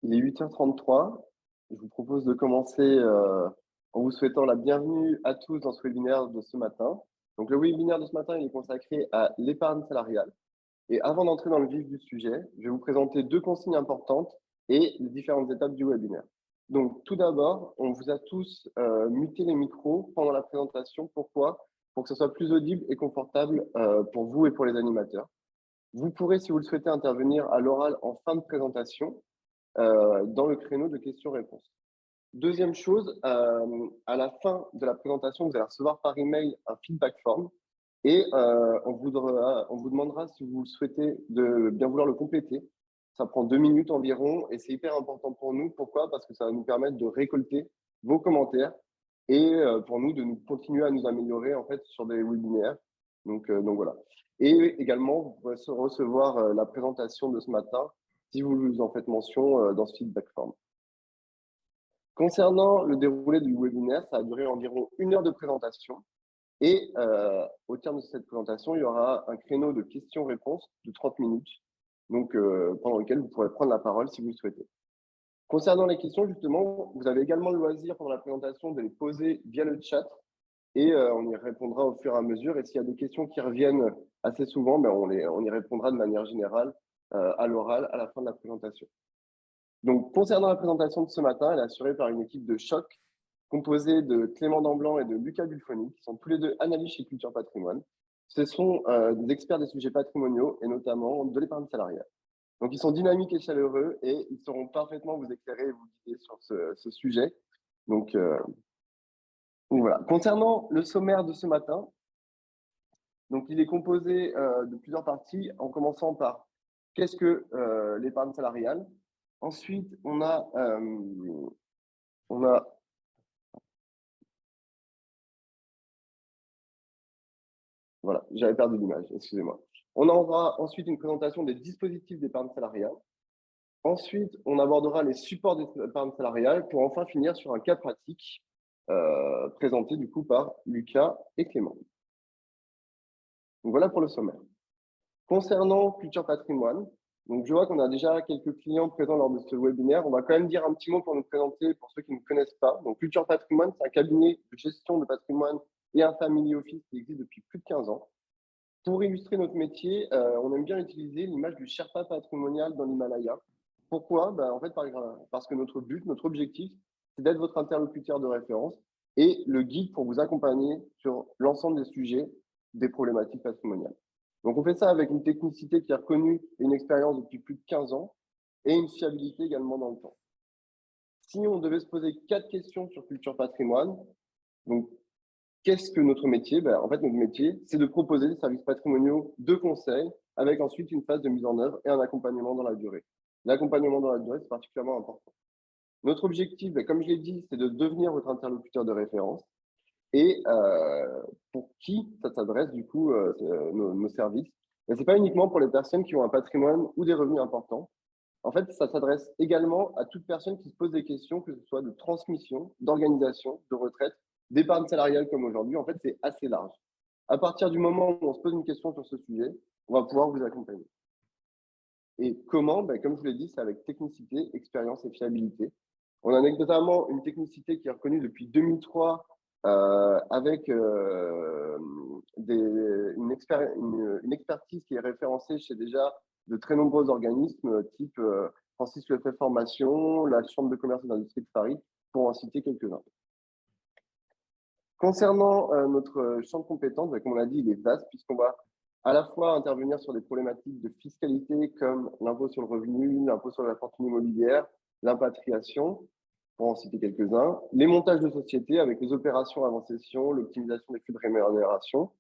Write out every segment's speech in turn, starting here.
Il est 8h33. Je vous propose de commencer en vous souhaitant la bienvenue à tous dans ce webinaire de ce matin. Donc, le webinaire de ce matin, il est consacré à l'épargne salariale. Et avant d'entrer dans le vif du sujet, je vais vous présenter deux consignes importantes et les différentes étapes du webinaire. Donc, tout d'abord, on vous a tous muté les micros pendant la présentation. Pourquoi? Pour que ce soit plus audible et confortable pour vous et pour les animateurs. Vous pourrez, si vous le souhaitez, intervenir à l'oral en fin de présentation dans le créneau de questions-réponses. Deuxième chose, à la fin de la présentation, vous allez recevoir par email un feedback form et on vous demandera si vous souhaitez de bien vouloir le compléter. Ça prend 2 minutes environ et c'est hyper important pour nous. Pourquoi? Parce que ça va nous permettre de récolter vos commentaires et pour nous de nous continuer à nous améliorer en fait sur des webinaires. Donc voilà. Et également, vous pourrez recevoir la présentation de ce matin si vous en faites mention dans ce feedback form. Concernant le déroulé du webinaire, ça va durer environ 1 heure de présentation. Et au terme de cette présentation, il y aura un créneau de questions-réponses de 30 minutes, donc pendant lequel vous pourrez prendre la parole si vous le souhaitez. Concernant les questions, justement, vous avez également le loisir pendant la présentation de les poser via le chat et on y répondra au fur et à mesure. Et s'il y a des questions qui reviennent assez souvent, ben on y répondra de manière générale à l'oral à la fin de la présentation. Donc, concernant la présentation de ce matin, elle est assurée par une équipe de choc composée de Clément Damblanc et de Lucas Bulfoni, qui sont tous les deux analystes chez Culture Patrimoine. Ce sont des experts des sujets patrimoniaux et notamment de l'épargne salariale. Donc, ils sont dynamiques et chaleureux et ils sauront parfaitement vous éclairer et vous guider sur ce sujet. Donc voilà. Concernant le sommaire de ce matin, donc il est composé de plusieurs parties, en commençant par qu'est-ce que l'épargne salariale. Ensuite, on a voilà, j'avais perdu l'image, excusez-moi. On aura ensuite une présentation des dispositifs d'épargne salariale. Ensuite, on abordera les supports d'épargne salariale pour enfin finir sur un cas pratique présenté du coup par Lucas et Clément. Donc voilà pour le sommaire. Concernant Culture Patrimoine, donc je vois qu'on a déjà quelques clients présents lors de ce webinaire. On va quand même dire un petit mot pour nous présenter, pour ceux qui ne nous connaissent pas. Donc Culture Patrimoine, c'est un cabinet de gestion de patrimoine et un family office qui existe depuis plus de 15 ans. Pour illustrer notre métier, on aime bien utiliser l'image du Sherpa patrimonial dans l'Himalaya. Pourquoi? En fait, parce que notre but, notre objectif, c'est d'être votre interlocuteur de référence et le guide pour vous accompagner sur l'ensemble des sujets des problématiques patrimoniales. Donc, on fait ça avec une technicité qui est reconnue et une expérience depuis plus de 15 ans et une fiabilité également dans le temps. Si on devait se poser 4 questions sur Culture Patrimoine, donc qu'est-ce que notre métier? En fait, notre métier, c'est de proposer des services patrimoniaux de conseil avec ensuite une phase de mise en œuvre et un accompagnement dans la durée. L'accompagnement dans la durée, c'est particulièrement important. Notre objectif, comme je l'ai dit, c'est de devenir votre interlocuteur de référence. Et pour qui ça s'adresse, du coup, nos services? Ce n'est pas uniquement pour les personnes qui ont un patrimoine ou des revenus importants. En fait, ça s'adresse également à toute personne qui se pose des questions, que ce soit de transmission, d'organisation, de retraite, d'épargne salariale comme aujourd'hui. En fait, c'est assez large. À partir du moment où on se pose une question sur ce sujet, on va pouvoir vous accompagner. Et comment? Comme je vous l'ai dit, c'est avec technicité, expérience et fiabilité. On a notamment une technicité qui est reconnue depuis 2003 avec une expertise qui est référencée chez déjà de très nombreux organismes type Francis Lefebvre Formation, la Chambre de commerce et d'industrie de Paris, pour en citer quelques-uns. Concernant notre champ de compétences, comme on l'a dit, il est vaste puisqu'on va à la fois intervenir sur des problématiques de fiscalité comme l'impôt sur le revenu, l'impôt sur la fortune immobilière, l'impatriation, pour en citer quelques-uns, les montages de sociétés avec les opérations avant cession, l'optimisation des flux de rémunération,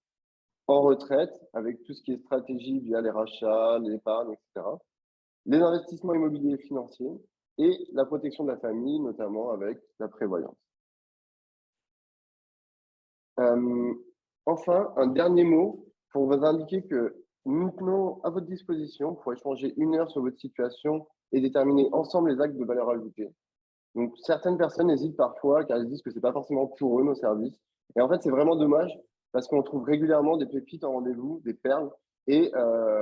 en retraite avec tout ce qui est stratégie via les rachats, l'épargne, etc., les investissements immobiliers et financiers et la protection de la famille, notamment avec la prévoyance. Enfin, un dernier mot pour vous indiquer que nous tenons à votre disposition pour échanger 1 heure sur votre situation et déterminer ensemble les actes de valeur ajoutée. Donc, certaines personnes hésitent parfois car elles disent que ce n'est pas forcément pour eux nos services. Et en fait, c'est vraiment dommage parce qu'on trouve régulièrement des pépites en rendez-vous, des perles. Et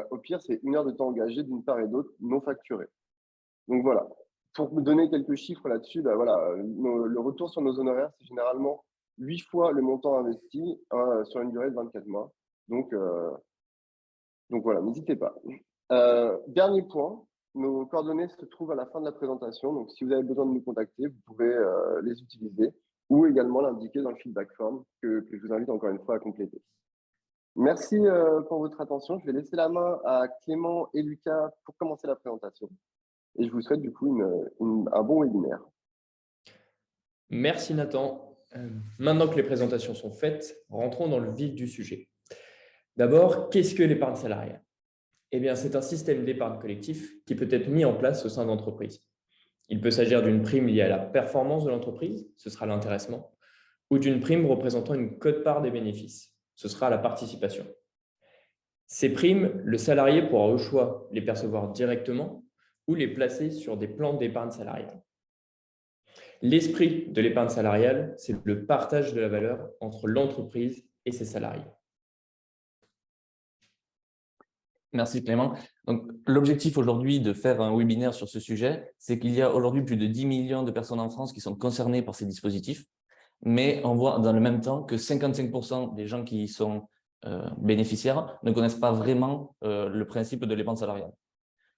au pire, c'est 1 heure de temps engagé d'une part et d'autre, non facturé. Donc voilà. Pour vous donner quelques chiffres là-dessus, bah, voilà, le retour sur nos honoraires, c'est généralement 8 fois le montant investi sur une durée de 24 mois. Donc, voilà, n'hésitez pas. Dernier point, nos coordonnées se trouvent à la fin de la présentation. Donc, si vous avez besoin de nous contacter, vous pouvez les utiliser ou également l'indiquer dans le feedback form que je vous invite encore une fois à compléter. Merci pour votre attention. Je vais laisser la main à Clément et Lucas pour commencer la présentation. Et je vous souhaite du coup un bon webinaire. Merci Nathan. Maintenant que les présentations sont faites, rentrons dans le vif du sujet. D'abord, qu'est-ce que l'épargne salariale? Eh bien, c'est un système d'épargne collectif qui peut être mis en place au sein d'entreprises. Il peut s'agir d'une prime liée à la performance de l'entreprise, ce sera l'intéressement, ou d'une prime représentant une quote-part des bénéfices, ce sera la participation. Ces primes, le salarié pourra au choix les percevoir directement ou les placer sur des plans d'épargne salariale. L'esprit de l'épargne salariale, c'est le partage de la valeur entre l'entreprise et ses salariés. Merci Clément. Donc, l'objectif aujourd'hui de faire un webinaire sur ce sujet, c'est qu'il y a aujourd'hui plus de 10 millions de personnes en France qui sont concernées par ces dispositifs, mais on voit dans le même temps que 55% des gens qui sont bénéficiaires ne connaissent pas vraiment le principe de l'épargne salariale.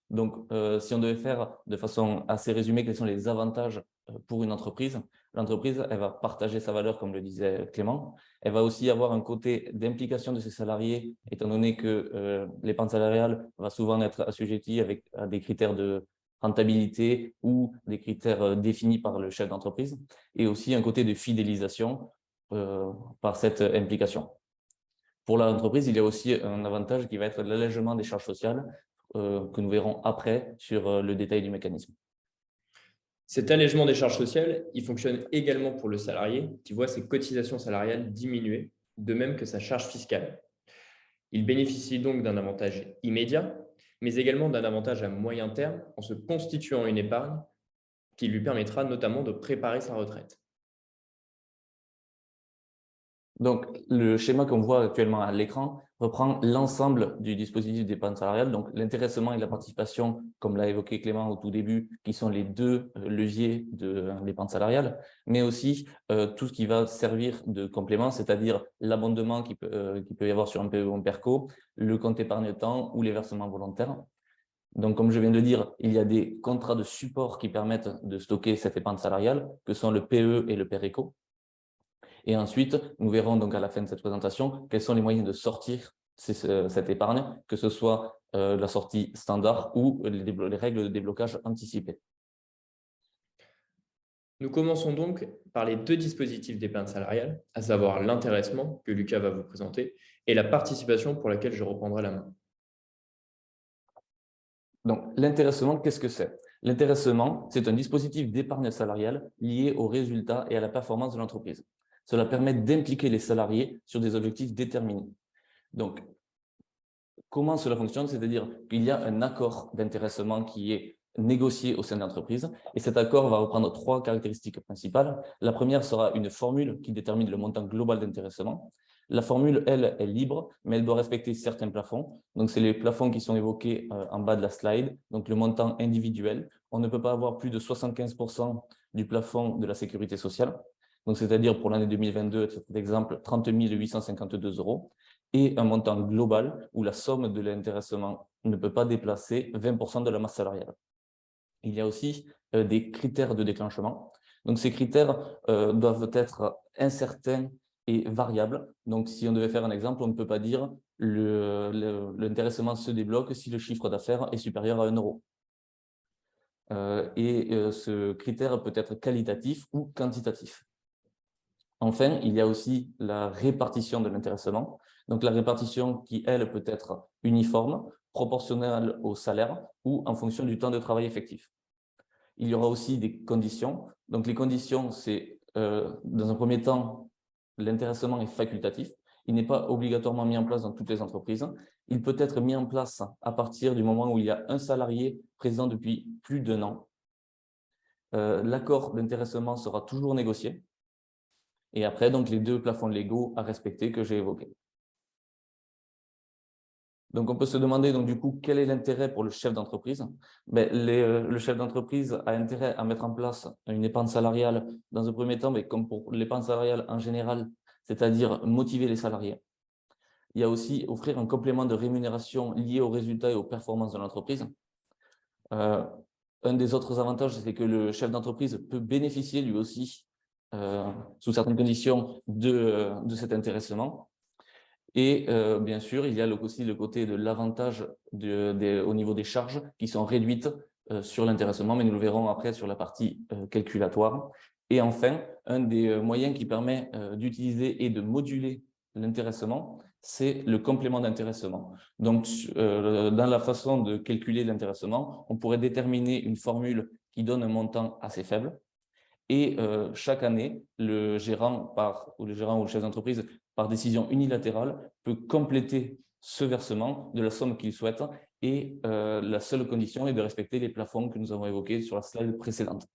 Donc, si on devait faire de façon assez résumée quels sont les avantages pour une entreprise, l'entreprise, elle va partager sa valeur, comme le disait Clément. Elle va aussi avoir un côté d'implication de ses salariés, étant donné que l'épargne salariale va souvent être assujettie à des critères de rentabilité ou des critères définis par le chef d'entreprise, et aussi un côté de fidélisation par cette implication. Pour l'entreprise, il y a aussi un avantage qui va être l'allègement des charges sociales, que nous verrons après sur le détail du mécanisme. Cet allègement des charges sociales, il fonctionne également pour le salarié qui voit ses cotisations salariales diminuer, de même que sa charge fiscale. Il bénéficie donc d'un avantage immédiat, mais également d'un avantage à moyen terme en se constituant une épargne qui lui permettra notamment de préparer sa retraite. Donc, le schéma qu'on voit actuellement à l'écran reprend l'ensemble du dispositif d'épargne salariale, donc l'intéressement et la participation, comme l'a évoqué Clément au tout début, qui sont les deux leviers de l'épargne salariale, mais aussi tout ce qui va servir de complément, c'est-à-dire l'abondement qu'il peut y avoir sur un PE ou un PERCO, le compte épargne-temps ou les versements volontaires. Donc, comme je viens de dire, il y a des contrats de support qui permettent de stocker cette épargne salariale, que sont le PE et le PERECO. Et ensuite, nous verrons donc à la fin de cette présentation quels sont les moyens de sortir cette épargne, que ce soit la sortie standard ou les règles de déblocage anticipées. Nous commençons donc par les deux dispositifs d'épargne salariale, à savoir l'intéressement que Lucas va vous présenter et la participation pour laquelle je reprendrai la main. Donc, l'intéressement, qu'est-ce que c'est? L'intéressement, c'est un dispositif d'épargne salariale lié aux résultats et à la performance de l'entreprise. Cela permet d'impliquer les salariés sur des objectifs déterminés. Donc, comment cela fonctionne? C'est-à-dire qu'il y a un accord d'intéressement qui est négocié au sein de l'entreprise et cet accord va reprendre trois caractéristiques principales. La première sera une formule qui détermine le montant global d'intéressement. La formule, elle, est libre, mais elle doit respecter certains plafonds. Donc, c'est les plafonds qui sont évoqués en bas de la slide, donc le montant individuel. On ne peut pas avoir plus de 75% du plafond de la sécurité sociale. Donc, c'est-à-dire pour l'année 2022, cet exemple, 30 852 €, et un montant global où la somme de l'intéressement ne peut pas dépasser 20% de la masse salariale. Il y a aussi des critères de déclenchement. Donc, ces critères doivent être incertains et variables. Donc, si on devait faire un exemple, on ne peut pas dire l'intéressement se débloque si le chiffre d'affaires est supérieur à 1 €. Ce critère peut être qualitatif ou quantitatif. Enfin, il y a aussi la répartition de l'intéressement. Donc, la répartition qui, elle, peut être uniforme, proportionnelle au salaire ou en fonction du temps de travail effectif. Il y aura aussi des conditions. Donc, les conditions, c'est, dans un premier temps, l'intéressement est facultatif. Il n'est pas obligatoirement mis en place dans toutes les entreprises. Il peut être mis en place à partir du moment où il y a un salarié présent depuis plus d'1 an. L'accord d'intéressement sera toujours négocié. Et après, donc, les deux plafonds légaux à respecter que j'ai évoqués. Donc, on peut se demander donc, du coup, quel est l'intérêt pour le chef d'entreprise? Le chef d'entreprise a intérêt à mettre en place une épargne salariale dans un premier temps, mais comme pour l'épargne salariale en général, c'est-à-dire motiver les salariés. Il y a aussi offrir un complément de rémunération lié aux résultats et aux performances de l'entreprise. Un des autres avantages, c'est que le chef d'entreprise peut bénéficier lui aussi, sous certaines conditions, de cet intéressement. Et bien sûr, il y a aussi le côté de l'avantage au niveau des charges qui sont réduites sur l'intéressement, mais nous le verrons après sur la partie calculatoire. Et enfin, un des moyens qui permet d'utiliser et de moduler l'intéressement, c'est le complément d'intéressement. Donc, dans la façon de calculer l'intéressement, on pourrait déterminer une formule qui donne un montant assez faible. Et chaque année, le gérant ou le chef d'entreprise, par décision unilatérale, peut compléter ce versement de la somme qu'il souhaite. Et la seule condition est de respecter les plafonds que nous avons évoqués sur la slide précédente.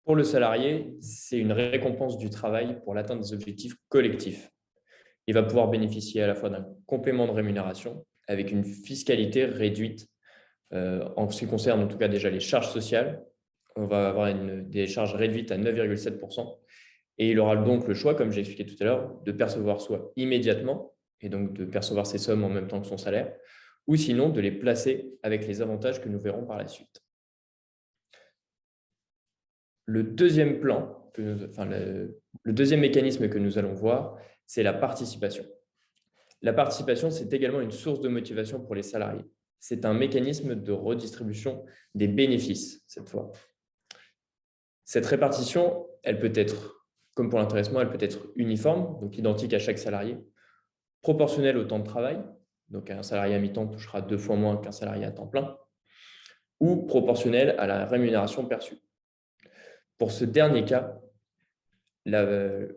Pour le salarié, c'est une récompense du travail pour l'atteinte des objectifs collectifs. Il va pouvoir bénéficier à la fois d'un complément de rémunération avec une fiscalité réduite en ce qui concerne en tout cas déjà les charges sociales. On va avoir des charges réduites à 9,7%. Et il aura donc le choix, comme j'ai expliqué tout à l'heure, de percevoir soit immédiatement, et donc de percevoir ces sommes en même temps que son salaire, ou sinon de les placer avec les avantages que nous verrons par la suite. Le deuxième le deuxième mécanisme que nous allons voir, c'est la participation. La participation, c'est également une source de motivation pour les salariés. C'est un mécanisme de redistribution des bénéfices, cette fois. Cette répartition, elle peut être, comme pour l'intéressement, elle peut être uniforme, donc identique à chaque salarié, proportionnelle au temps de travail, donc un salarié à mi-temps touchera 2 fois moins qu'un salarié à temps plein, ou proportionnelle à la rémunération perçue. Pour ce dernier cas, le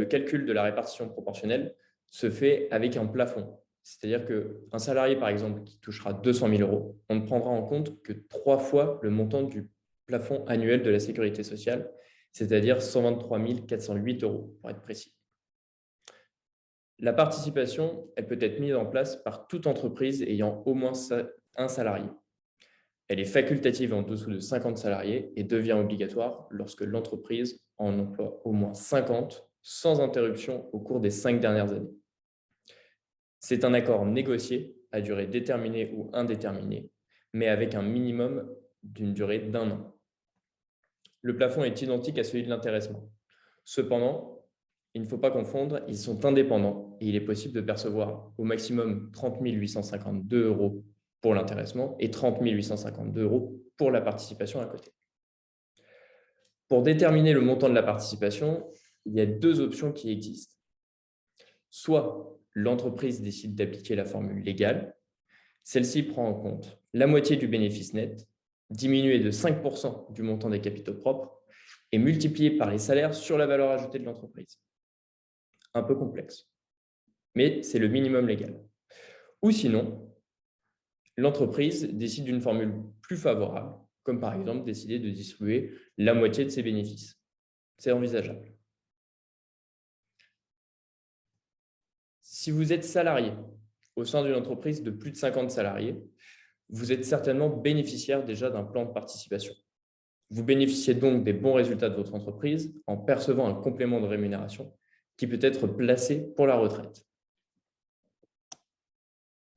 calcul de la répartition proportionnelle se fait avec un plafond. C'est-à-dire qu'un salarié, par exemple, qui touchera 200 000 €, on ne prendra en compte que 3 fois le montant du plafond annuel de la sécurité sociale, c'est-à-dire 123 408 € pour être précis. La participation, elle peut être mise en place par toute entreprise ayant au moins un salarié. Elle est facultative en dessous de 50 salariés et devient obligatoire lorsque l'entreprise en emploie au moins 50 sans interruption au cours des 5 dernières années. C'est un accord négocié à durée déterminée ou indéterminée, mais avec un minimum d'une durée d'1 an. Le plafond est identique à celui de l'intéressement. Cependant, il ne faut pas confondre, ils sont indépendants et il est possible de percevoir au maximum 30 852 € pour l'intéressement et 30 852 € pour la participation à côté. Pour déterminer le montant de la participation, il y a 2 options qui existent. Soit l'entreprise décide d'appliquer la formule légale. Celle-ci prend en compte la moitié du bénéfice net, diminué de 5% du montant des capitaux propres et multiplié par les salaires sur la valeur ajoutée de l'entreprise. Un peu complexe, mais c'est le minimum légal. Ou sinon, l'entreprise décide d'une formule plus favorable, comme par exemple décider de distribuer la moitié de ses bénéfices. C'est envisageable. Si vous êtes salarié au sein d'une entreprise de plus de 50 salariés, vous êtes certainement bénéficiaire déjà d'un plan de participation. Vous bénéficiez donc des bons résultats de votre entreprise en percevant un complément de rémunération qui peut être placé pour la retraite.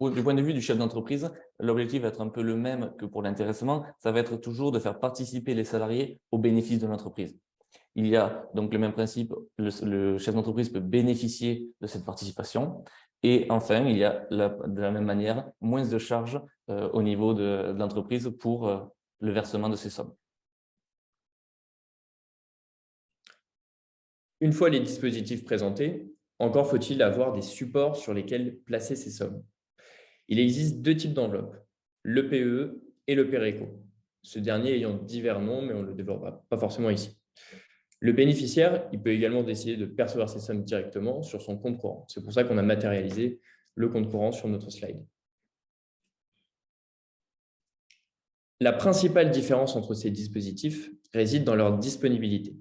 Du point de vue du chef d'entreprise, l'objectif va être un peu le même que pour l'intéressement. Ça va être toujours de faire participer les salariés aux bénéfices de l'entreprise. Il y a donc le même principe, le chef d'entreprise peut bénéficier de cette participation. Et enfin, il y a de la même manière moins de charges au niveau de l'entreprise pour le versement de ces sommes. Une fois les dispositifs présentés, encore faut-il avoir des supports sur lesquels placer ces sommes. Il existe 2 types d'enveloppes, le PEE et le PERECO. Ce dernier ayant divers noms, mais on ne le développera pas forcément ici. Le bénéficiaire, il peut également décider de percevoir ces sommes directement sur son compte courant. C'est pour ça qu'on a matérialisé le compte courant sur notre slide. La principale différence entre ces dispositifs réside dans leur disponibilité.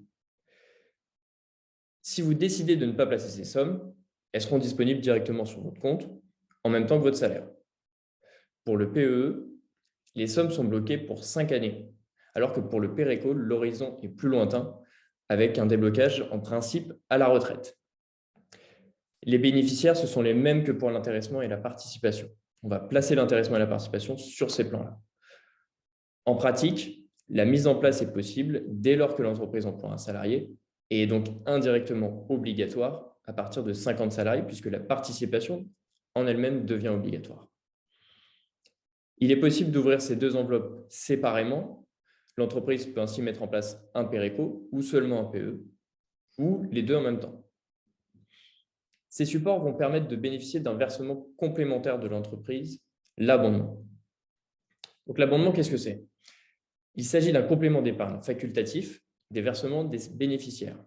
Si vous décidez de ne pas placer ces sommes, elles seront disponibles directement sur votre compte en même temps que votre salaire. Pour le PEE, les sommes sont bloquées pour 5 années, alors que pour le PERECO, l'horizon est plus lointain, avec un déblocage en principe à la retraite. Les bénéficiaires, ce sont les mêmes que pour l'intéressement et la participation. On va placer l'intéressement et la participation sur ces plans-là. En pratique, la mise en place est possible dès lors que l'entreprise emploie un salarié et est donc indirectement obligatoire à partir de 50 salariés, puisque la participation en elle-même devient obligatoire. Il est possible d'ouvrir ces deux enveloppes séparément. L'entreprise peut ainsi mettre en place un PERECO ou seulement un PE, ou les deux en même temps. Ces supports vont permettre de bénéficier d'un versement complémentaire de l'entreprise, l'abondement. Donc l'abondement, qu'est-ce que c'est? Il s'agit d'un complément d'épargne facultatif des versements des bénéficiaires.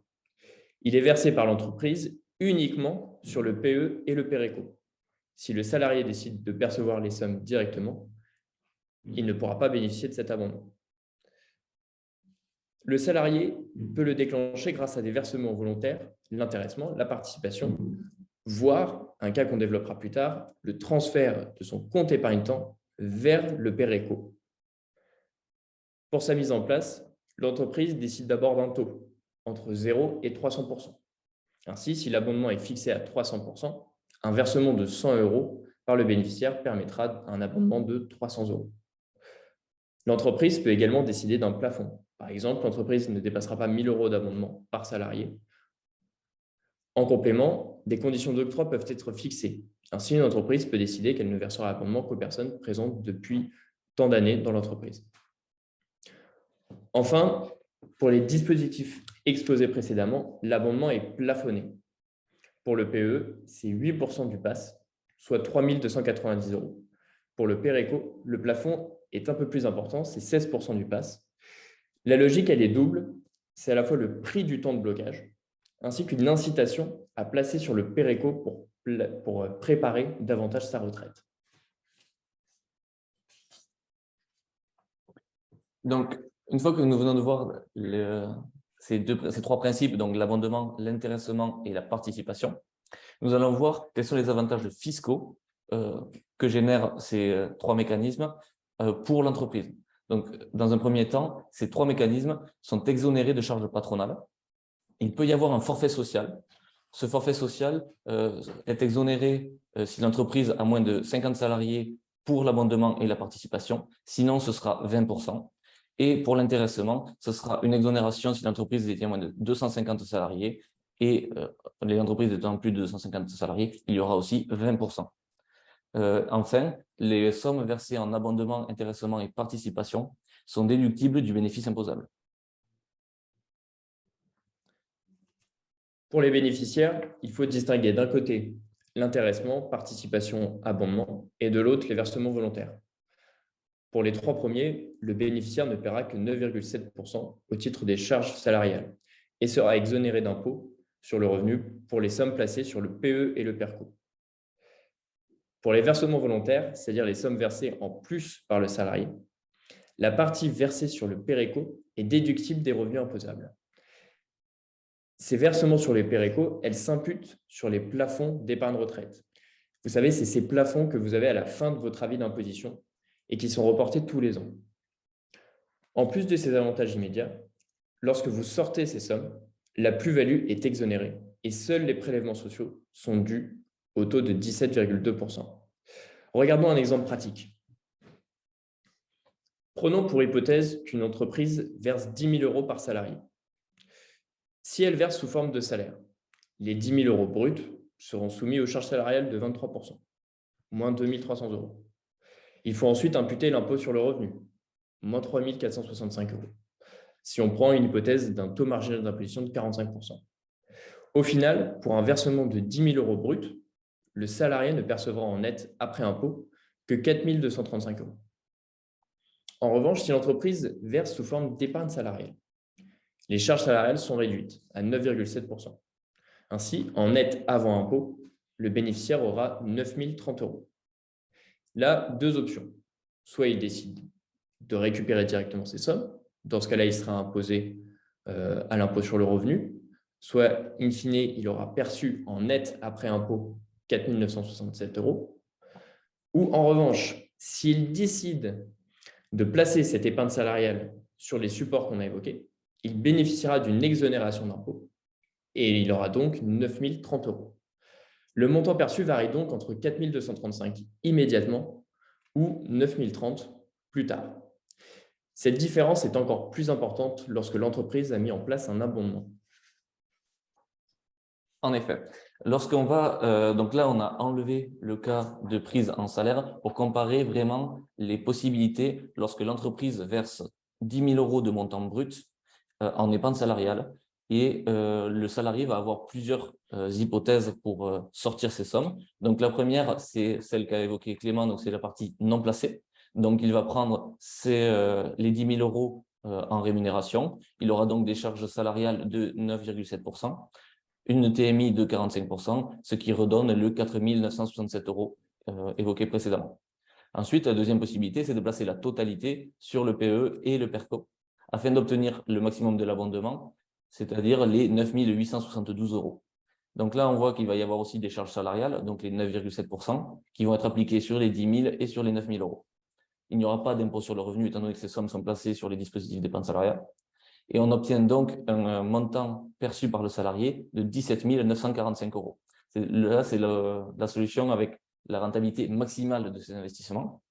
Il est versé par l'entreprise uniquement sur le PE et le PERECO. Si le salarié décide de percevoir les sommes directement, il ne pourra pas bénéficier de cet abondement. Le salarié peut le déclencher grâce à des versements volontaires, l'intéressement, la participation, voire, un cas qu'on développera plus tard, le transfert de son compte épargne-temps vers le PERECO. Pour sa mise en place, l'entreprise décide d'abord d'un taux entre 0 et 300%. Ainsi, si l'abondement est fixé à 300%, un versement de 100 € par le bénéficiaire permettra un abondement de 300 €. L'entreprise peut également décider d'un plafond. Par exemple, l'entreprise ne dépassera pas 1 000 € d'abondement par salarié. En complément, des conditions d'octroi peuvent être fixées. Ainsi, une entreprise peut décider qu'elle ne versera l'abondement qu'aux personnes présentes depuis tant d'années dans l'entreprise. Enfin, pour les dispositifs exposés précédemment, l'abondement est plafonné. Pour le PE, c'est 8% du PAS, soit 3 290 €. Pour le PERECO, le plafond est un peu plus important, c'est 16% du PAS. La logique, elle est double. C'est à la fois le prix du temps de blocage, ainsi qu'une incitation à placer sur le PERECO pour préparer davantage sa retraite. Donc, une fois que nous venons de voir ces trois principes, donc l'abondement, l'intéressement et la participation, nous allons voir quels sont les avantages fiscaux que génèrent ces trois mécanismes pour l'entreprise. Donc, dans un premier temps, ces trois mécanismes sont exonérés de charges patronales. Il peut y avoir un forfait social. Ce forfait social est exonéré si l'entreprise a moins de 50 salariés pour l'abondement et la participation. Sinon, ce sera 20%. Et pour l'intéressement, ce sera une exonération si l'entreprise détient moins de 250 salariés et les entreprises étant plus de 250 salariés, il y aura aussi 20%. Enfin, les sommes versées en abondement, intéressement et participation sont déductibles du bénéfice imposable. Pour les bénéficiaires, il faut distinguer d'un côté l'intéressement, participation, abondement, et de l'autre les versements volontaires. Pour les trois premiers, le bénéficiaire ne paiera que 9,7% au titre des charges salariales et sera exonéré d'impôt sur le revenu pour les sommes placées sur le PE et le PERCO. Pour les versements volontaires, c'est-à-dire les sommes versées en plus par le salarié, la partie versée sur le PERECO est déductible des revenus imposables. Ces versements sur les PERECO, elles s'imputent sur les plafonds d'épargne retraite. Vous savez, c'est ces plafonds que vous avez à la fin de votre avis d'imposition et qui sont reportés tous les ans. En plus de ces avantages immédiats, lorsque vous sortez ces sommes, la plus-value est exonérée et seuls les prélèvements sociaux sont dus au taux de 17,2%. Regardons un exemple pratique. Prenons pour hypothèse qu'une entreprise verse 10 000 € par salarié. Si elle verse sous forme de salaire, les 10 000 € bruts seront soumis aux charges salariales de 23%, moins 2 300 €. Il faut ensuite imputer l'impôt sur le revenu, moins 3 465 €, si on prend une hypothèse d'un taux marginal d'imposition de 45%. Au final, pour un versement de 10 000 € bruts, le salarié ne percevra en net après impôt que 4 235 €. En revanche, si l'entreprise verse sous forme d'épargne salariale, les charges salariales sont réduites à 9,7%. Ainsi, en net avant impôt, le bénéficiaire aura 9 030 €. Là, deux options. Soit il décide de récupérer directement ces sommes. Dans ce cas-là, il sera imposé à l'impôt sur le revenu. soit, in fine, il aura perçu en net après impôt 4 967 €. Ou en revanche, s'il décide de placer cette épargne salariale sur les supports qu'on a évoqués, il bénéficiera d'une exonération d'impôt et il aura donc 9 030 €. Le montant perçu varie donc entre 4 235 immédiatement ou 9 030 plus tard. Cette différence est encore plus importante lorsque l'entreprise a mis en place un abondement. En effet, lorsqu'on va, donc là, on a enlevé le cas de prise en salaire pour comparer vraiment les possibilités lorsque l'entreprise verse 10 000 € de montant brut en épargne salariale et le salarié va avoir plusieurs hypothèses pour sortir ces sommes. Donc, la première, c'est celle qu'a évoquée Clément, donc c'est la partie non placée. Donc, il va prendre les 10 000 € en rémunération. Il aura donc des charges salariales de 9,7%. Une TMI de 45%, ce qui redonne le 4 967 € évoqué précédemment. Ensuite, la deuxième possibilité, c'est de placer la totalité sur le PE et le PERCO afin d'obtenir le maximum de l'abondement, c'est-à-dire les 9 872 €. Donc là, on voit qu'il va y avoir aussi des charges salariales, donc les 9,7%, qui vont être appliquées sur les 10 000 et sur les 9 000 €. Il n'y aura pas d'impôt sur le revenu, étant donné que ces sommes sont placées sur les dispositifs d'épargne salariale. Et on obtient donc un montant perçu par le salarié de 17 945 €. Là, c'est la solution avec la rentabilité maximale de ces investissements.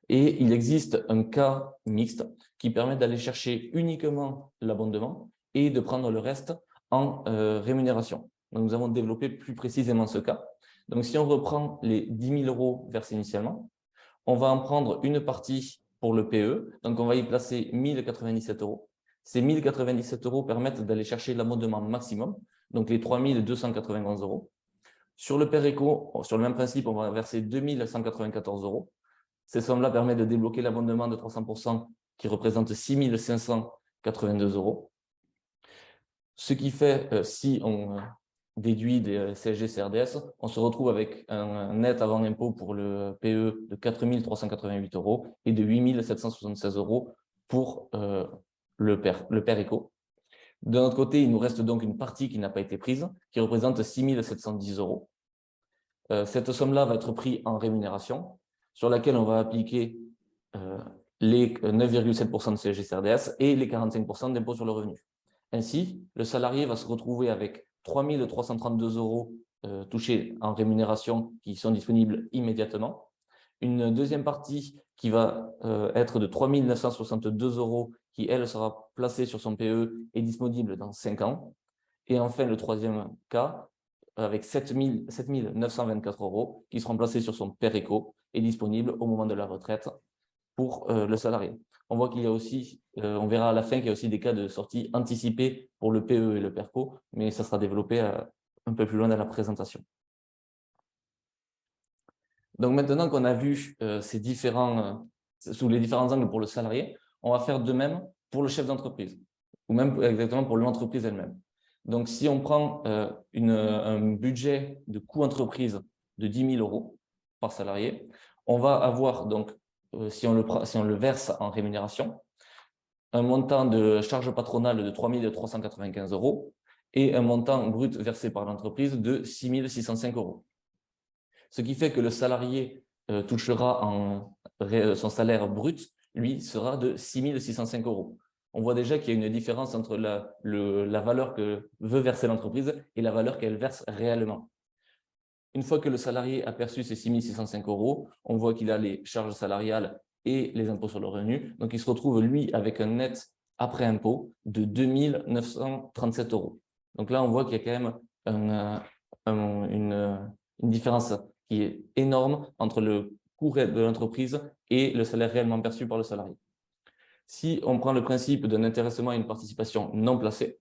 Et il existe un cas mixte qui permet d'aller chercher uniquement l'abondement et de prendre le reste en rémunération. Donc, nous avons développé plus précisément ce cas. Donc, si on reprend les 10 000 € versés initialement, on va en prendre une partie pour le PE. Donc, on va y placer 1 097 €. Ces 1 097 € permettent d'aller chercher l'abondement maximum, donc les 3 291 €. Sur le PERECO, sur le même principe, on va verser 2 194 €. Ces sommes-là permettent de débloquer l'abondement de 300% qui représente 6 582 €. Ce qui fait, si on déduit des CSG, CRDS, on se retrouve avec un net avant impôt pour le PE de 4 388 € et de 8 776 € pour le PERECO. De notre côté, il nous reste donc une partie qui n'a pas été prise, qui représente 6 710 €. Cette somme-là va être prise en rémunération, sur laquelle on va appliquer les 9,7% de CSG-CRDS et les 45% d'impôt sur le revenu. Ainsi, le salarié va se retrouver avec 3 332 € touchés en rémunération qui sont disponibles immédiatement. Une deuxième partie qui va être de 3 962 € qui, elle, sera placée sur son PE et disponible dans 5 ans. Et enfin, le troisième cas, avec 7 924 € qui seront placés sur son PERECO et disponibles au moment de la retraite pour le salarié. On voit qu'il y a aussi, on verra à la fin qu'il y a aussi des cas de sortie anticipée pour le PE et le PERCO, mais ça sera développé un peu plus loin dans la présentation. Donc maintenant qu'on a vu sous les différents angles pour le salarié, on va faire de même pour le chef d'entreprise, ou même exactement pour l'entreprise elle-même. Donc si on prend un budget de coût entreprise de 10 000 € par salarié, on va avoir donc, si on le verse en rémunération, un montant de charge patronale de 3 395 € et un montant brut versé par l'entreprise de 6 605 €. Ce qui fait que le salarié touchera son salaire brut, lui, sera de 6 605 €. On voit déjà qu'il y a une différence entre la valeur que veut verser l'entreprise et la valeur qu'elle verse réellement. Une fois que le salarié a perçu ces 6 605 €, on voit qu'il a les charges salariales et les impôts sur le revenu. Donc, il se retrouve, lui, avec un net après impôt de 2 937 €. Donc là, on voit qu'il y a quand même une différence qui est énorme entre le coût de l'entreprise et le salaire réellement perçu par le salarié. Si on prend le principe d'un intéressement et une participation non placée,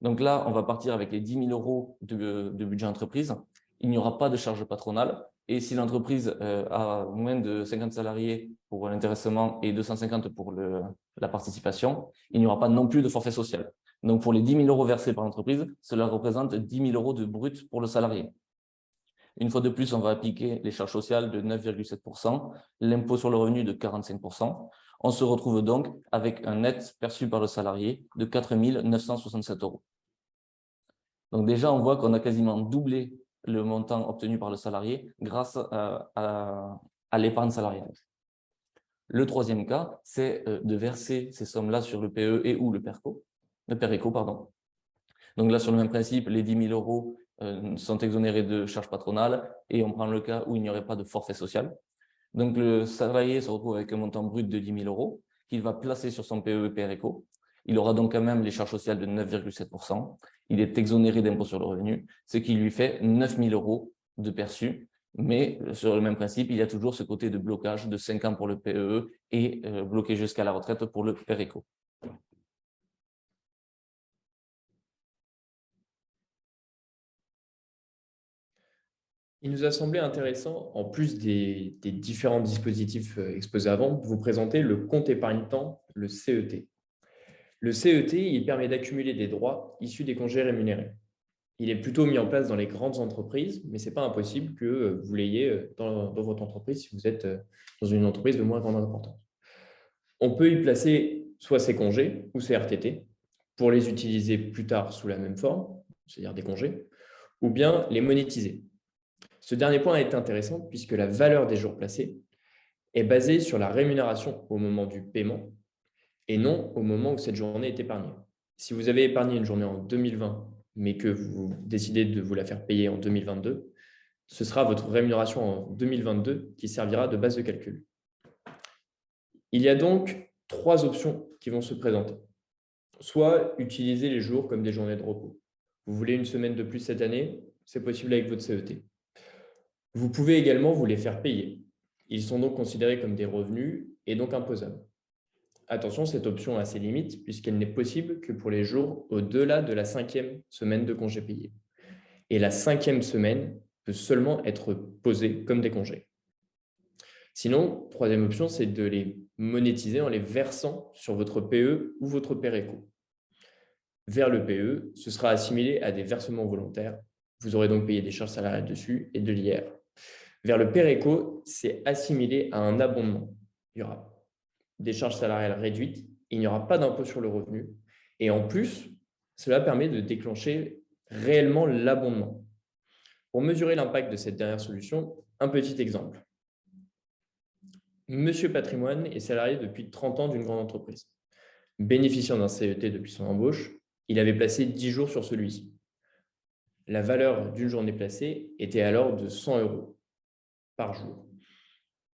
donc là, on va partir avec les 10 000 € de budget entreprise. Il n'y aura pas de charge patronale. Et si l'entreprise a moins de 50 salariés pour l'intéressement et 250 pour la participation, il n'y aura pas non plus de forfait social. Donc, pour les 10 000 € versés par l'entreprise, cela représente 10 000 € de brut pour le salarié. Une fois de plus, on va appliquer les charges sociales de 9,7%, l'impôt sur le revenu de 45%. On se retrouve donc avec un net perçu par le salarié de 4 967 €. Donc déjà, on voit qu'on a quasiment doublé le montant obtenu par le salarié grâce à l'épargne salariale. Le troisième cas, c'est de verser ces sommes-là sur le PE et ou le PERECO, pardon. Donc là, sur le même principe, les 10 000 euros sont exonérés de charges patronales et on prend le cas où il n'y aurait pas de forfait social. Donc le salarié se retrouve avec un montant brut de 10 000 euros qu'il va placer sur son PE et PERECO. Il aura donc quand même les charges sociales de 9,7%. Il est exonéré d'impôt sur le revenu, ce qui lui fait 9 000 euros de perçu. Mais sur le même principe, il y a toujours ce côté de blocage de 5 ans pour le PEE et bloqué jusqu'à la retraite pour le PERECO. Il nous a semblé intéressant, en plus des différents dispositifs exposés avant, de vous présenter le compte épargne-temps, le CET. Le CET, il permet d'accumuler des droits issus des congés rémunérés. Il est plutôt mis en place dans les grandes entreprises, mais ce n'est pas impossible que vous l'ayez dans votre entreprise si vous êtes dans une entreprise de moins grande importance. On peut y placer soit ses congés ou ses RTT pour les utiliser plus tard sous la même forme, c'est-à-dire des congés, ou bien les monétiser. Ce dernier point est intéressant puisque la valeur des jours placés est basée sur la rémunération au moment du paiement et non au moment où cette journée est épargnée. Si vous avez épargné une journée en 2020, mais que vous décidez de vous la faire payer en 2022, ce sera votre rémunération en 2022 qui servira de base de calcul. Il y a donc 3 options qui vont se présenter. Soit utiliser les jours comme des journées de repos. Vous voulez une semaine de plus cette année, c'est possible avec votre CET. Vous pouvez également vous les faire payer. Ils sont donc considérés comme des revenus et donc imposables. Attention, cette option a ses limites puisqu'elle n'est possible que pour les jours au-delà de la 5e semaine de congés payés. Et la 5e semaine peut seulement être posée comme des congés. Sinon, troisième option, c'est de les monétiser en les versant sur votre PE ou votre PERECO. Vers le PE, ce sera assimilé à des versements volontaires. Vous aurez donc payé des charges salariales dessus et de l'IR. Vers le PERECO, c'est assimilé à un abondement. Il y aura des charges salariales réduites, il n'y aura pas d'impôt sur le revenu. Et en plus, cela permet de déclencher réellement l'abondement. Pour mesurer l'impact de cette dernière solution, un petit exemple. Monsieur Patrimoine est salarié depuis 30 ans d'une grande entreprise. Bénéficiant d'un CET depuis son embauche, il avait placé 10 jours sur celui-ci. La valeur d'une journée placée était alors de 100 euros par jour.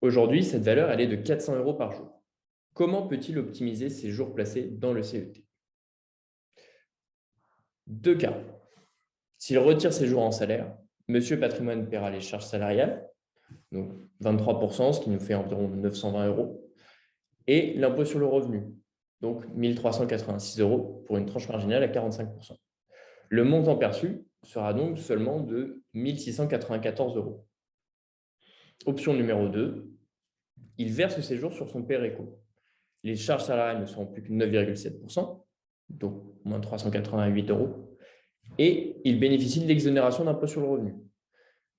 Aujourd'hui, cette valeur elle est de 400 euros par jour. Comment peut-il optimiser ses jours placés dans le CET? 2 cas. S'il retire ses jours en salaire, Monsieur Patrimoine paiera les charges salariales, donc 23%, ce qui nous fait environ 920 euros, et l'impôt sur le revenu, donc 1 386 euros pour une tranche marginale à 45%. Le montant perçu sera donc seulement de 1 694 euros. Option numéro 2, il verse ses jours sur son PERECO. Les charges salariales ne seront plus que 9,7%, donc moins 388 euros, et il bénéficie de l'exonération d'impôt sur le revenu.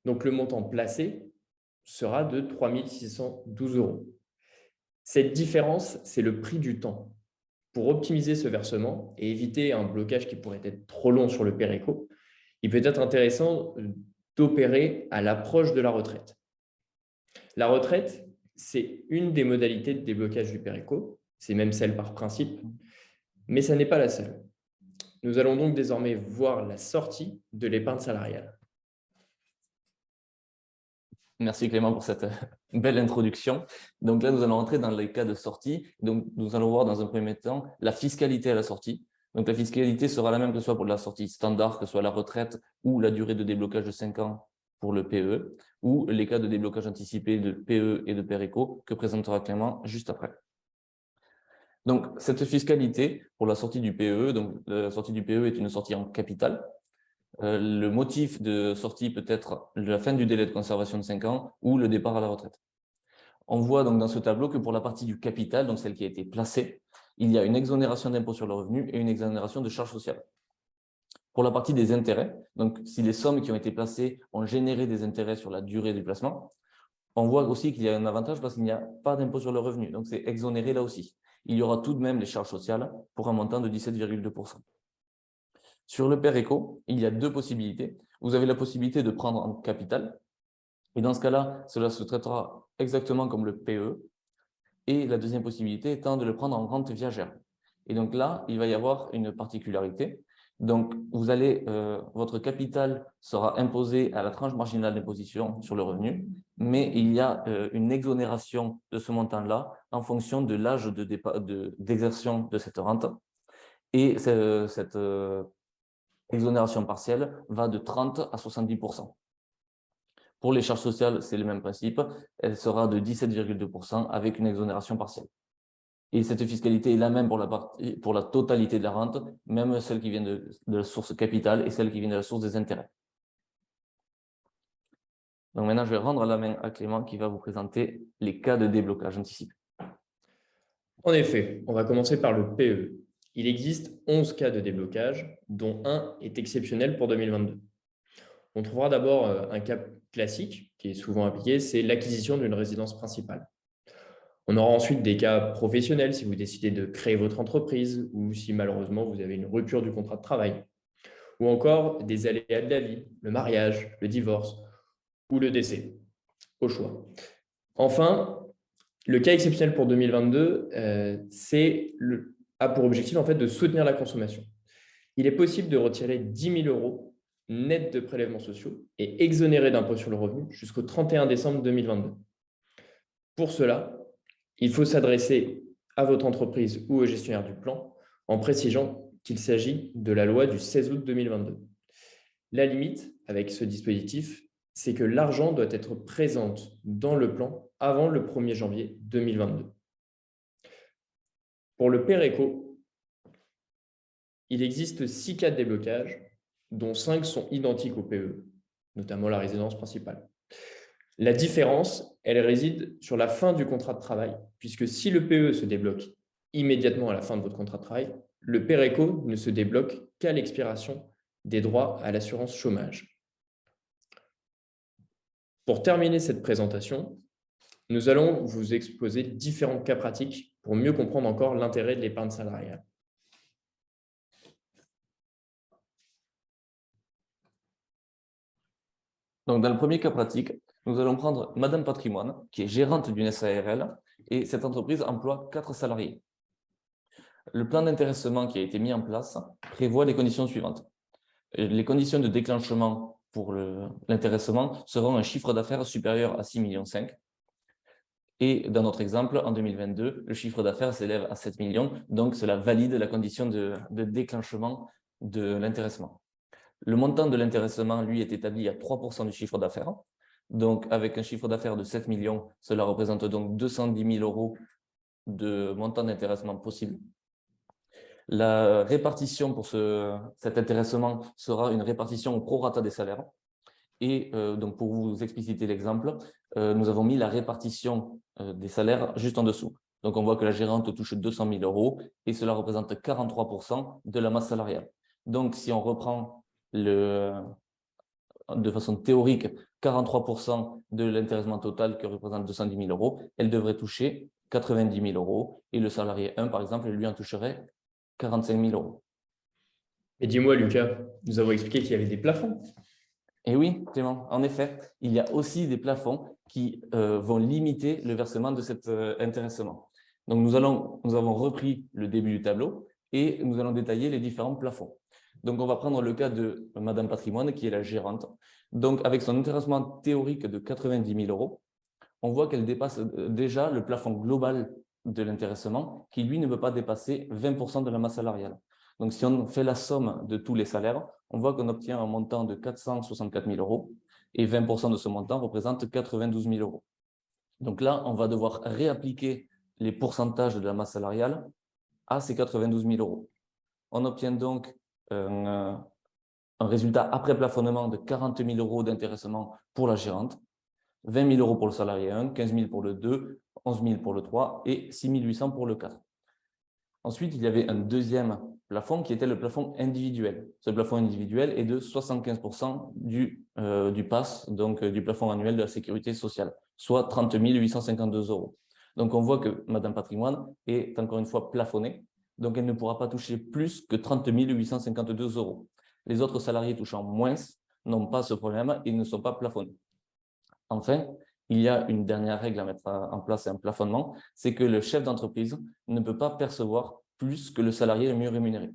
Donc le montant placé sera de 3 612 euros. Cette différence, c'est le prix du temps. Pour optimiser ce versement et éviter un blocage qui pourrait être trop long sur le PERECO, il peut être intéressant d'opérer à l'approche de la retraite. La retraite, c'est une des modalités de déblocage du PERECO, c'est même celle par principe, mais ça n'est pas la seule. Nous allons donc désormais voir la sortie de l'épargne salariale. Merci Clément pour cette belle introduction. Donc là, nous allons entrer dans les cas de sortie. Donc, nous allons voir dans un premier temps la fiscalité à la sortie. Donc, la fiscalité sera la même que ce soit pour la sortie standard, que ce soit la retraite ou la durée de déblocage de 5 ans pour le PE, ou les cas de déblocage anticipé de PE et de PERECO que présentera Clément juste après. Donc, cette fiscalité pour la sortie du PE, donc la sortie du PE est une sortie en capital. Le motif de sortie peut être la fin du délai de conservation de 5 ans ou le départ à la retraite. On voit donc dans ce tableau que pour la partie du capital, donc celle qui a été placée, il y a une exonération d'impôt sur le revenu et une exonération de charges sociales. Pour la partie des intérêts, donc si les sommes qui ont été placées ont généré des intérêts sur la durée du placement, on voit aussi qu'il y a un avantage parce qu'il n'y a pas d'impôt sur le revenu, donc c'est exonéré là aussi. Il y aura tout de même les charges sociales pour un montant de 17,2%. Sur le PER éco, il y a deux possibilités. Vous avez la possibilité de prendre en capital. Et dans ce cas-là, cela se traitera exactement comme le PE. Et la deuxième possibilité étant de le prendre en rente viagère. Et donc là, il va y avoir une particularité. Donc, votre capital sera imposé à la tranche marginale d'imposition sur le revenu, mais il y a une exonération de ce montant-là en fonction de l'âge d'exertion de cette rente. Et cette exonération partielle va de 30 à 70%. Pour les charges sociales, c'est le même principe. Elle sera de 17,2% avec une exonération partielle. Et cette fiscalité est la même pour la totalité de la rente, même celle qui vient de la source capitale et celle qui vient de la source des intérêts. Donc maintenant, je vais rendre la main à Clément qui va vous présenter les cas de déblocage anticipé. En effet, on va commencer par le PE. Il existe 11 cas de déblocage, dont un est exceptionnel pour 2022. On trouvera d'abord un cas classique qui est souvent appliqué, c'est l'acquisition d'une résidence principale. On aura ensuite des cas professionnels si vous décidez de créer votre entreprise ou si malheureusement vous avez une rupture du contrat de travail. Ou encore des aléas de la vie, le mariage, le divorce ou le décès, au choix. Enfin, le cas exceptionnel pour 2022, a pour objectif en fait, de soutenir la consommation. Il est possible de retirer 10 000 € net de prélèvements sociaux et exonérés d'impôt sur le revenu jusqu'au 31 décembre 2022. Pour cela, il faut s'adresser à votre entreprise ou au gestionnaire du plan en précisant qu'il s'agit de la loi du 16 août 2022. La limite avec ce dispositif, c'est que l'argent doit être présent dans le plan avant le 1er janvier 2022. Pour le PER éco, il existe 6 cas de déblocage, dont 5 sont identiques au PE, notamment la résidence principale. La différence, elle réside sur la fin du contrat de travail, puisque si le PE se débloque immédiatement à la fin de votre contrat de travail, le PER éco ne se débloque qu'à l'expiration des droits à l'assurance chômage. Pour terminer cette présentation, nous allons vous exposer différents cas pratiques pour mieux comprendre encore l'intérêt de l'épargne salariale. Donc, dans le premier cas pratique, nous allons prendre Madame Patrimoine, qui est gérante d'une SARL, et cette entreprise emploie 4 salariés. Le plan d'intéressement qui a été mis en place prévoit les conditions suivantes. Les conditions de déclenchement pour l'intéressement seront un chiffre d'affaires supérieur à 6,5 millions. Et dans notre exemple, en 2022, le chiffre d'affaires s'élève à 7 millions, donc cela valide la condition de déclenchement de l'intéressement. Le montant de l'intéressement, lui, est établi à 3% du chiffre d'affaires. Donc, avec un chiffre d'affaires de 7 millions, cela représente donc 210 000 € de montant d'intéressement possible. La répartition pour cet intéressement sera une répartition au prorata des salaires. Et donc, pour vous expliciter l'exemple, nous avons mis la répartition des salaires juste en dessous. Donc, on voit que la gérante touche 200 000 € et cela représente 43% de la masse salariale. Donc, si on reprend de façon théorique 43% de l'intéressement total que représente 210 000 €, elle devrait toucher 90 000 € et le salarié 1, par exemple, lui en toucherait 45 000 €. Et dis-moi, Lucas, nous avons expliqué qu'il y avait des plafonds. Et oui, Clément, en effet, il y a aussi des plafonds qui vont limiter le versement de cet intéressement. Donc, nous avons repris le début du tableau et nous allons détailler les différents plafonds. Donc, on va prendre le cas de Madame Patrimoine, qui est la gérante. Donc, avec son intéressement théorique de 90 000 €, on voit qu'elle dépasse déjà le plafond global de l'intéressement, qui, lui, ne peut pas dépasser 20% de la masse salariale. Donc, si on fait la somme de tous les salaires, on voit qu'on obtient un montant de 464 000 € et 20% de ce montant représente 92 000 €. Donc là, on va devoir réappliquer les pourcentages de la masse salariale à ces 92 000 €. On obtient donc un résultat après plafonnement de 40 000 € d'intéressement pour la gérante, 20 000 € pour le salarié 1, 15 000 pour le 2, 11 000 pour le 3 et 6 800 pour le 4. Ensuite, il y avait un deuxième plafond qui était le plafond individuel. Ce plafond individuel est de 75% du PAS, donc du plafond annuel de la sécurité sociale, soit 30 852 €. Donc, on voit que Madame Patrimoine est encore une fois plafonnée Donc, elle ne pourra pas toucher plus que 30 852 €. Les autres salariés touchant moins n'ont pas ce problème et ne sont pas plafonnés. Enfin, il y a une dernière règle à mettre en place et un plafonnement, c'est que le chef d'entreprise ne peut pas percevoir plus que le salarié le mieux rémunéré.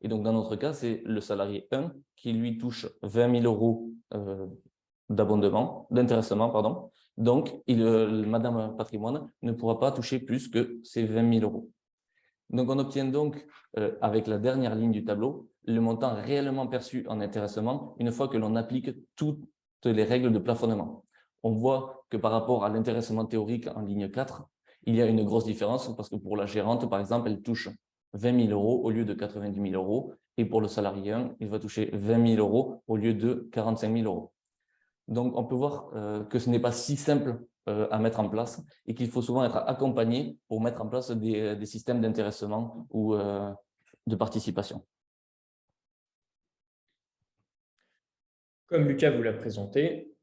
Et donc, dans notre cas, c'est le salarié 1 qui lui touche 20 000 € d'intéressement, pardon. Donc, Madame Patrimoine ne pourra pas toucher plus que ces 20 000 €. Donc, on obtient donc, avec la dernière ligne du tableau, le montant réellement perçu en intéressement une fois que l'on applique toutes les règles de plafonnement. On voit que par rapport à l'intéressement théorique en ligne 4, il y a une grosse différence parce que pour la gérante, par exemple, elle touche 20 000 € au lieu de 90 000 € et pour le salarié 1, il va toucher 20 000 € au lieu de 45 000 €. Donc, on peut voir que ce n'est pas si simple à mettre en place et qu'il faut souvent être accompagné pour mettre en place des systèmes d'intéressement ou de participation. Comme Lucas vous l'a présenté,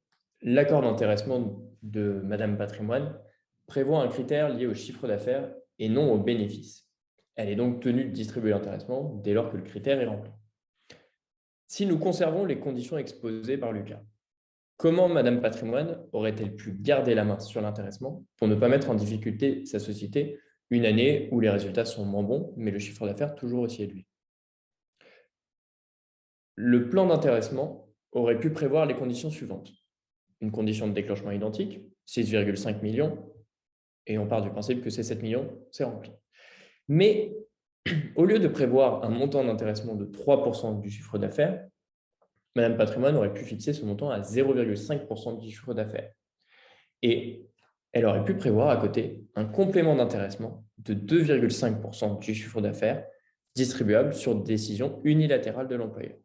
l'accord d'intéressement de Madame Patrimoine prévoit un critère lié au chiffre d'affaires et non au bénéfice. Elle est donc tenue de distribuer l'intéressement dès lors que le critère est rempli. Si nous conservons les conditions exposées par Lucas, comment Madame Patrimoine aurait-elle pu garder la main sur l'intéressement pour ne pas mettre en difficulté sa société une année où les résultats sont moins bons, mais le chiffre d'affaires toujours aussi élevé? Le plan d'intéressement aurait pu prévoir les conditions suivantes. Une condition de déclenchement identique, 6,5 millions, et on part du principe que ces 7 millions, c'est rempli. Mais au lieu de prévoir un montant d'intéressement de 3% du chiffre d'affaires, Madame Patrimoine aurait pu fixer ce montant à 0,5% du chiffre d'affaires. Et elle aurait pu prévoir à côté un complément d'intéressement de 2,5% du chiffre d'affaires distribuable sur décision unilatérale de l'employeur.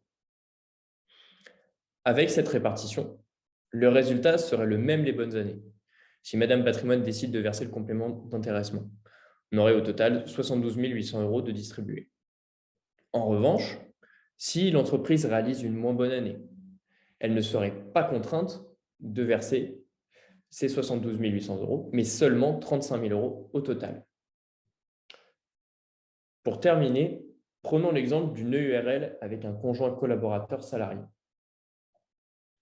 Avec cette répartition, le résultat serait le même les bonnes années. Si Madame Patrimoine décide de verser le complément d'intéressement, on aurait au total 72 800 € de distribués. En revanche, si l'entreprise réalise une moins bonne année, elle ne serait pas contrainte de verser ces 72 800 €, mais seulement 35 000 € au total. Pour terminer, prenons l'exemple d'une EURL avec un conjoint collaborateur salarié.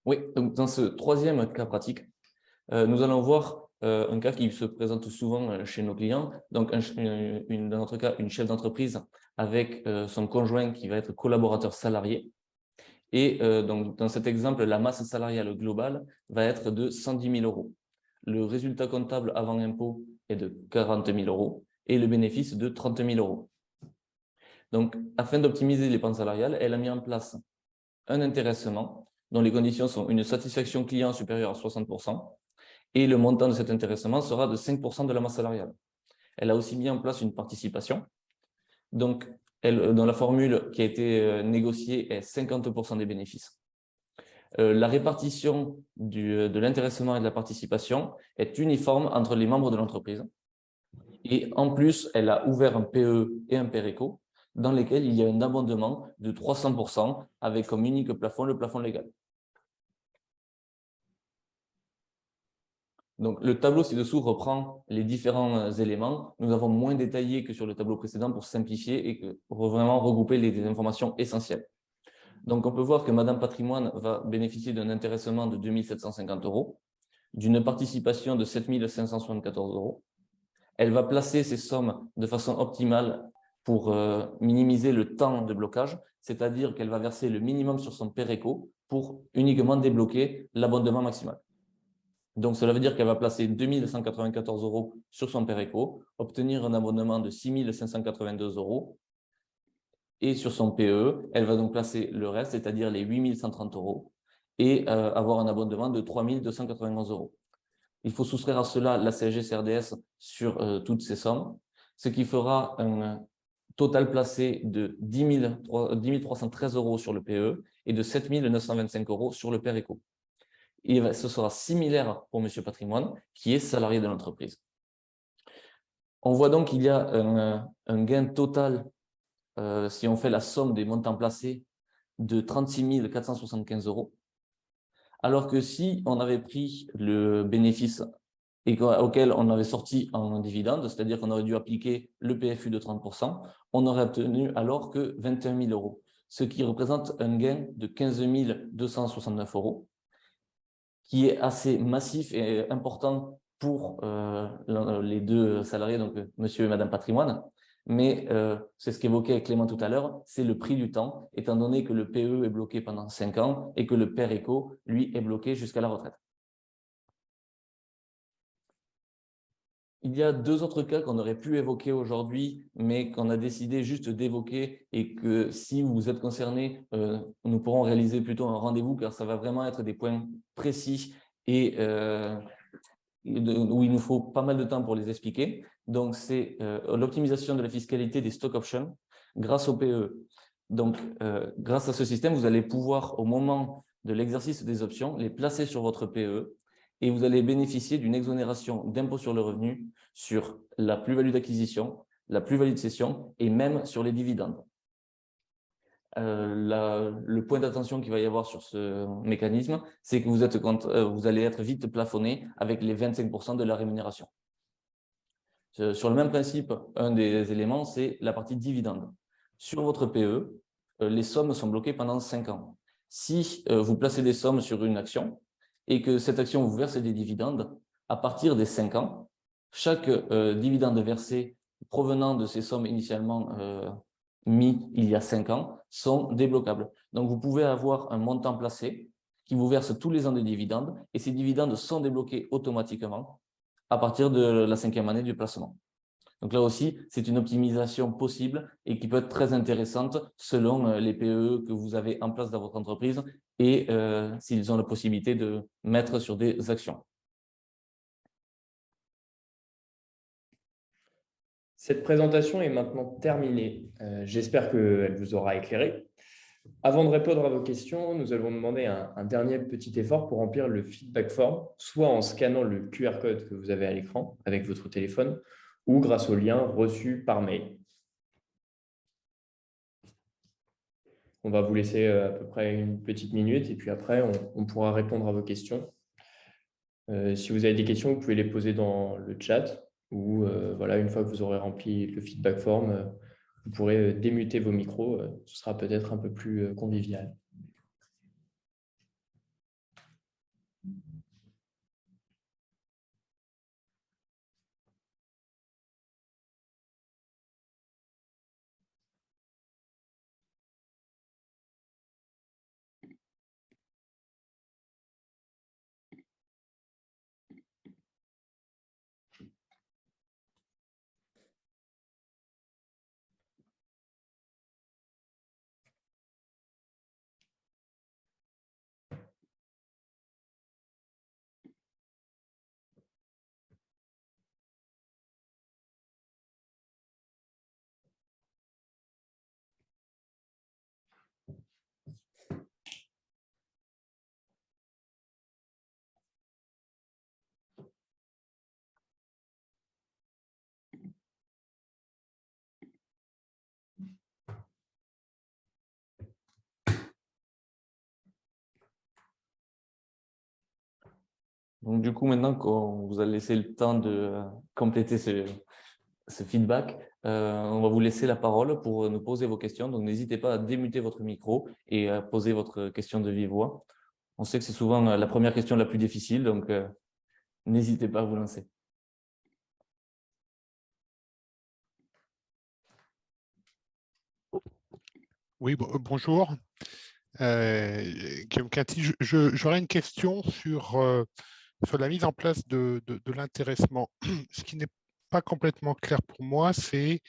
Oui, donc dans ce troisième cas pratique, nous allons voir un cas qui se présente souvent chez nos clients. Donc, dans notre cas, une chef d'entreprise avec son conjoint qui va être collaborateur salarié. Et donc, dans cet exemple, la masse salariale globale va être de 110 000 €. Le résultat comptable avant impôt est de 40 000 € et le bénéfice de 30 000 €. Donc, afin d'optimiser les pentes salariales, elle a mis en place un intéressement dont les conditions sont une satisfaction client supérieure à 60% et le montant de cet intéressement sera de 5% de la masse salariale. Elle a aussi mis en place une participation. Donc, dans la formule qui a été négociée est 50% des bénéfices. La répartition de l'intéressement et de la participation est uniforme entre les membres de l'entreprise. Et en plus, elle a ouvert un PE et un PERECO dans lesquels il y a un abondement de 300% avec comme unique plafond le plafond légal. Donc, le tableau ci-dessous reprend les différents éléments. Nous avons moins détaillé que sur le tableau précédent pour simplifier et pour vraiment regrouper les informations essentielles. Donc, on peut voir que Madame Patrimoine va bénéficier d'un intéressement de 2 750 €, d'une participation de 7 574 €. Elle va placer ces sommes de façon optimale pour minimiser le temps de blocage, c'est-à-dire qu'elle va verser le minimum sur son PERECO pour uniquement débloquer l'abondement maximal. Donc, cela veut dire qu'elle va placer 2 194 € sur son PERECO, obtenir un abondement de 6 582 € et sur son PE, elle va donc placer le reste, c'est-à-dire les 8 130 € et avoir un abondement de 3 291 €. Il faut soustraire à cela la CSG-CRDS sur toutes ces sommes, ce qui fera un total placé de 10 313 € sur le PE et de 7 925 € sur le PERECO. Et ce sera similaire pour M. Patrimoine, qui est salarié de l'entreprise. On voit donc qu'il y a un gain total, si on fait la somme des montants placés, de 36 475 €, alors que si on avait pris le bénéfice et auquel on avait sorti un dividende, c'est-à-dire qu'on aurait dû appliquer le PFU de 30%, on aurait obtenu alors que 21 000 euros, ce qui représente un gain de 15 269 euros, qui est assez massif et important pour les deux salariés, donc monsieur et madame patrimoine. Mais c'est ce qu'évoquait Clément tout à l'heure, c'est le prix du temps, étant donné que le PE est bloqué pendant 5 ans et que le PER éco, lui, est bloqué jusqu'à la retraite. Il y a 2 autres cas qu'on aurait pu évoquer aujourd'hui, mais qu'on a décidé juste d'évoquer et que si vous êtes concerné, nous pourrons réaliser plutôt un rendez-vous car ça va vraiment être des points précis et où il nous faut pas mal de temps pour les expliquer. Donc, c'est l'optimisation de la fiscalité des stock options grâce au PE. Donc, grâce à ce système, vous allez pouvoir, au moment de l'exercice des options, les placer sur votre PE et vous allez bénéficier d'une exonération d'impôt sur le revenu sur la plus-value d'acquisition, la plus-value de cession et même sur les dividendes. Le point d'attention qu'il va y avoir sur ce mécanisme, c'est que vous allez être vite plafonné avec les 25% de la rémunération. Sur le même principe, un des éléments, c'est la partie dividende. Sur votre PE, les sommes sont bloquées pendant 5 ans. Si vous placez des sommes sur une action et que cette action vous verse des dividendes, à partir des 5 ans, chaque dividende versé provenant de ces sommes initialement mis il y a 5 ans sont débloquables. Donc, vous pouvez avoir un montant placé qui vous verse tous les ans des dividendes et ces dividendes sont débloqués automatiquement à partir de la 5e année du placement. Donc là aussi, c'est une optimisation possible et qui peut être très intéressante selon les PE que vous avez en place dans votre entreprise et s'ils ont la possibilité de mettre sur des actions. Cette présentation est maintenant terminée. J'espère qu'elle vous aura éclairé. Avant de répondre à vos questions, nous allons demander un dernier petit effort pour remplir le feedback form, soit en scannant le QR code que vous avez à l'écran avec votre téléphone ou grâce au lien reçu par mail. On va vous laisser à peu près une petite minute et puis après, on pourra répondre à vos questions. Si vous avez des questions, vous pouvez les poser dans le chat ou voilà, une fois que vous aurez rempli le feedback form, vous pourrez démuter vos micros. Ce sera peut-être un peu plus convivial. Donc, du coup, maintenant qu'on vous a laissé le temps de compléter ce feedback, on va vous laisser la parole pour nous poser vos questions. Donc, n'hésitez pas à démuter votre micro et à poser votre question de vive voix. On sait que c'est souvent la première question la plus difficile, donc n'hésitez pas à vous lancer. Oui, bonjour. Guillaume Quinty, j'aurais une question sur la mise en place de l'intéressement. Ce qui n'est pas complètement clair pour moi, c'est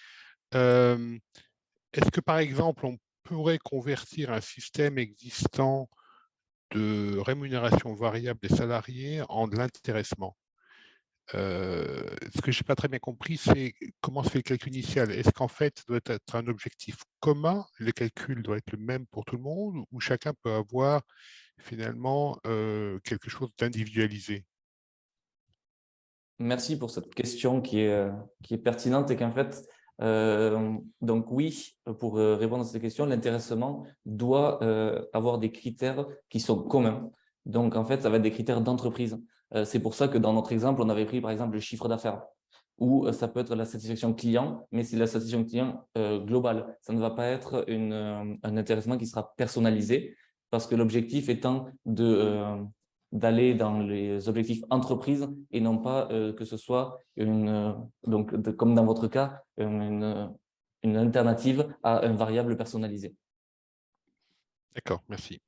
est-ce que, par exemple, on pourrait convertir un système existant de rémunération variable des salariés en de l'intéressement? Ce que je n'ai pas très bien compris, c'est comment se fait le calcul initial. Est-ce qu'en fait, ça doit être un objectif commun, le calcul doit être le même pour tout le monde, ou chacun peut avoir finalement quelque chose d'individualisé? Merci pour cette question qui est pertinente et qu'en fait, donc oui, pour répondre à cette question, l'intéressement doit avoir des critères qui sont communs. Donc, en fait, ça va être des critères d'entreprise. C'est pour ça que dans notre exemple, on avait pris par exemple le chiffre d'affaires, ou ça peut être la satisfaction client, mais c'est la satisfaction client globale. Ça ne va pas être un intéressement qui sera personnalisé, parce que l'objectif étant d'aller dans les objectifs entreprise et non pas que ce soit comme dans votre cas, une alternative à un variable personnalisé. D'accord, merci.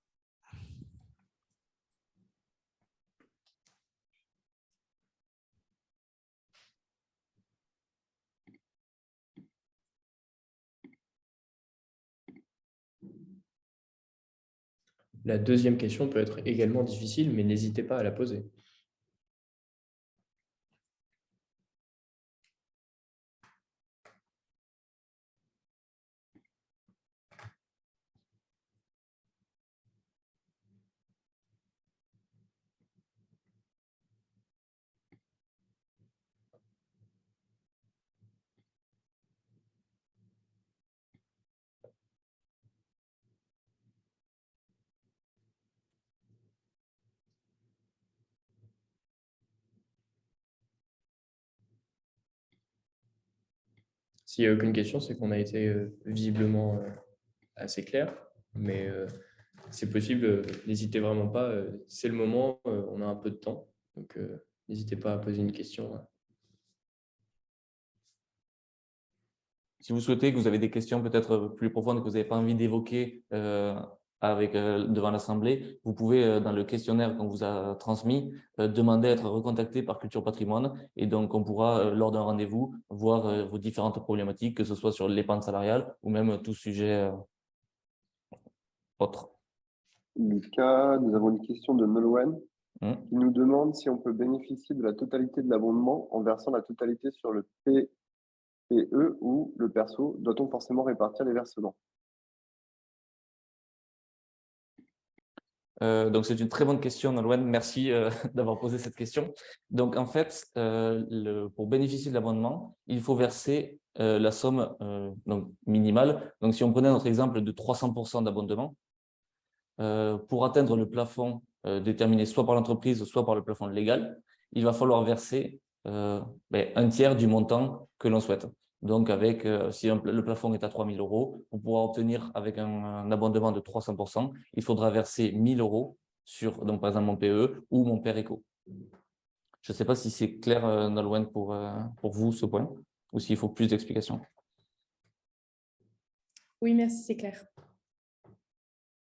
La deuxième question peut être également difficile, mais n'hésitez pas à la poser. S'il n'y a aucune question, c'est qu'on a été visiblement assez clair, mais c'est possible, n'hésitez vraiment pas, c'est le moment, on a un peu de temps, donc n'hésitez pas à poser une question. Si vous souhaitez, que vous avez des questions peut-être plus profondes que vous n'avez pas envie d'évoquer devant l'Assemblée, vous pouvez, dans le questionnaire qu'on vous a transmis, demander à être recontacté par Culture Patrimoine. Et donc, on pourra, lors d'un rendez-vous, voir vos différentes problématiques, que ce soit sur l'épargne salariale ou même tout sujet autre. Lucas, nous avons une question de Nolwenn qui nous demande si on peut bénéficier de la totalité de l'abondement en versant la totalité sur le PE ou le perso. Doit-on forcément répartir les versements? Donc, c'est une très bonne question, Nolwenn. Merci d'avoir posé cette question. Donc, en fait, pour bénéficier de l'abondement, il faut verser la somme minimale. Donc, si on prenait notre exemple de 300% d'abondement, pour atteindre le plafond déterminé soit par l'entreprise, soit par le plafond légal, il va falloir verser un tiers du montant que l'on souhaite. Donc, si le plafond est à 3 000 €, pour pouvoir obtenir avec un abondement de 300%, il faudra verser 1 000 € sur, donc, par exemple, mon PE ou mon PER éco. Je ne sais pas si c'est clair, Nolwenn, pour vous, ce point, ou s'il faut plus d'explications. Oui, merci, c'est clair.